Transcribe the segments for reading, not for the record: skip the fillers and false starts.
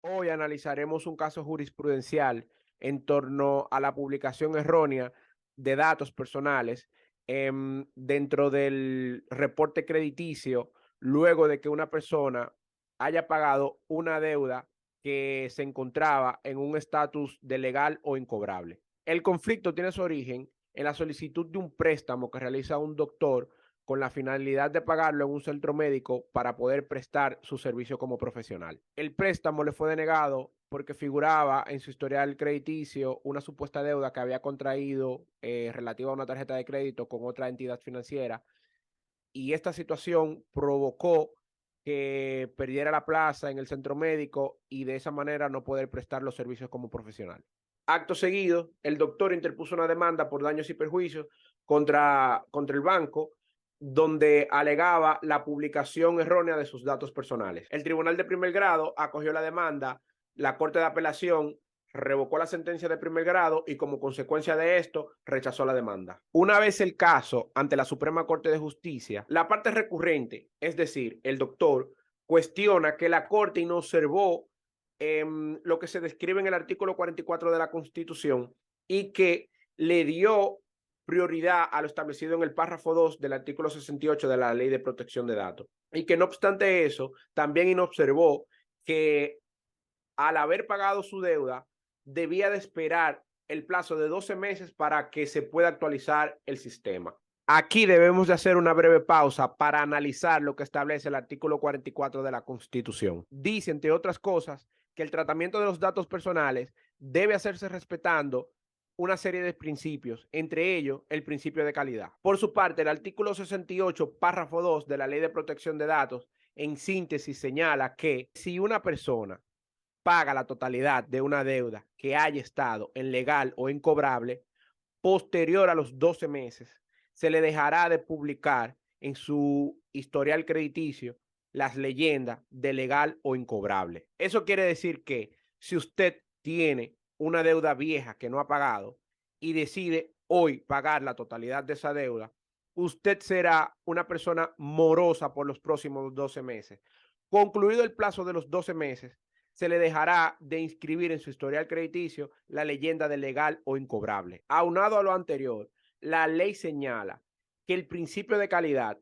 Hoy analizaremos un caso jurisprudencial en torno a la publicación errónea de datos personales dentro del reporte crediticio luego de que una persona haya pagado una deuda que se encontraba en un estatus de legal o incobrable. El conflicto tiene su origen en la solicitud de un préstamo que realiza un doctor con la finalidad de pagarlo en un centro médico para poder prestar su servicio como profesional. El préstamo le fue denegado porque figuraba en su historial crediticio una supuesta deuda que había contraído relativa a una tarjeta de crédito con otra entidad financiera, y esta situación provocó que perdiera la plaza en el centro médico y de esa manera no poder prestar los servicios como profesional. Acto seguido, el doctor interpuso una demanda por daños y perjuicios contra el banco, donde alegaba la publicación errónea de sus datos personales. El tribunal de primer grado acogió la demanda, la Corte de Apelación revocó la sentencia de primer grado y como consecuencia de esto rechazó la demanda. Una vez el caso ante la Suprema Corte de Justicia, la parte recurrente, es decir, el doctor, cuestiona que la Corte inobservó lo que se describe en el artículo 44 de la Constitución y que le dio prioridad a lo establecido en el párrafo 2 del artículo 68 de la Ley de Protección de Datos. Y que no obstante eso, también inobservó que al haber pagado su deuda, debía de esperar el plazo de 12 meses para que se pueda actualizar el sistema. Aquí debemos de hacer una breve pausa para analizar lo que establece el artículo 44 de la Constitución. Dice, entre otras cosas, que el tratamiento de los datos personales debe hacerse respetando una serie de principios, entre ellos el principio de calidad. Por su parte, el artículo 68, párrafo 2 de la Ley de Protección de Datos, en síntesis señala que si una persona paga la totalidad de una deuda que haya estado en legal o incobrable, posterior a los 12 meses, se le dejará de publicar en su historial crediticio las leyendas de legal o incobrable. Eso quiere decir que si usted tiene una deuda vieja que no ha pagado y decide hoy pagar la totalidad de esa deuda, usted será una persona morosa por los próximos 12 meses. Concluido el plazo de los 12 meses, se le dejará de inscribir en su historial crediticio la leyenda de legal o incobrable. Aunado a lo anterior, la ley señala que el principio de calidad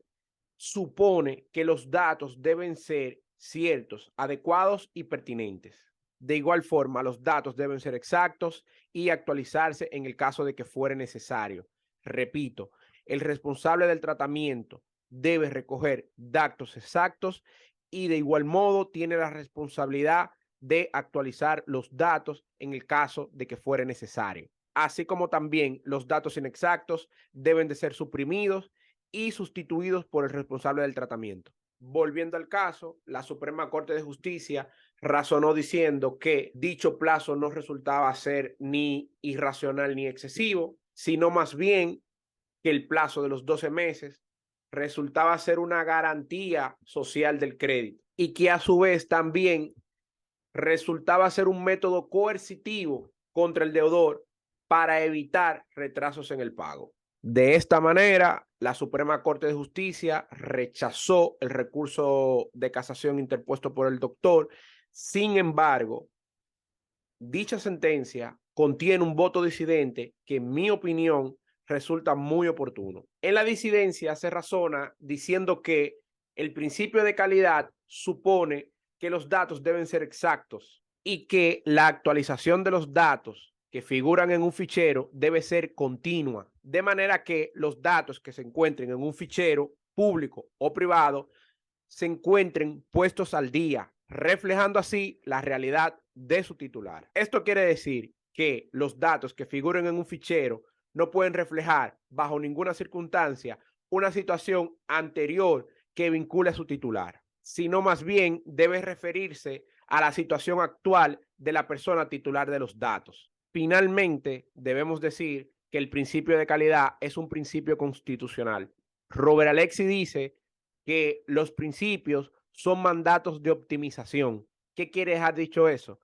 supone que los datos deben ser ciertos, adecuados y pertinentes. De igual forma, los datos deben ser exactos y actualizarse en el caso de que fuere necesario. Repito, el responsable del tratamiento debe recoger datos exactos y de igual modo tiene la responsabilidad de actualizar los datos en el caso de que fuere necesario. Así como también los datos inexactos deben de ser suprimidos y sustituidos por el responsable del tratamiento. Volviendo al caso, la Suprema Corte de Justicia razonó diciendo que dicho plazo no resultaba ser ni irracional ni excesivo, sino más bien que el plazo de los 12 meses resultaba ser una garantía social del crédito y que a su vez también resultaba ser un método coercitivo contra el deudor para evitar retrasos en el pago. De esta manera, la Suprema Corte de Justicia rechazó el recurso de casación interpuesto por el doctor. Sin embargo, dicha sentencia contiene un voto disidente que, en mi opinión, resulta muy oportuno. En la disidencia se razona diciendo que el principio de calidad supone que los datos deben ser exactos y que la actualización de los datos que figuran en un fichero debe ser continua, de manera que los datos que se encuentren en un fichero público o privado se encuentren puestos al día, reflejando así la realidad de su titular. Esto quiere decir que los datos que figuren en un fichero no pueden reflejar bajo ninguna circunstancia una situación anterior que vincule a su titular, sino más bien debe referirse a la situación actual de la persona titular de los datos. Finalmente, debemos decir que el principio de calidad es un principio constitucional. Robert Alexi dice que los principios son mandatos de optimización. ¿Qué quiere dejar dicho eso?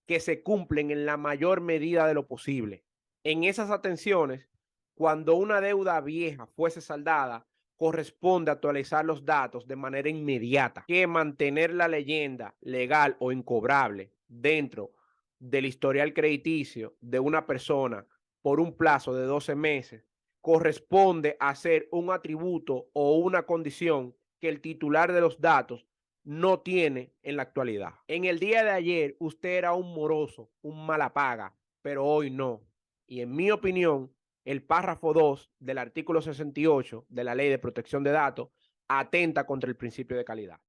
Que se cumplen en la mayor medida de lo posible. En esas atenciones, cuando una deuda vieja fuese saldada, corresponde actualizar los datos de manera inmediata, que mantener la leyenda legal o incobrable dentro del historial crediticio de una persona por un plazo de 12 meses corresponde a ser un atributo o una condición que el titular de los datos no tiene en la actualidad. En el día de ayer usted era un moroso, un mala paga, pero hoy no. Y en mi opinión, el párrafo 2 del artículo 68 de la Ley de Protección de Datos atenta contra el principio de calidad.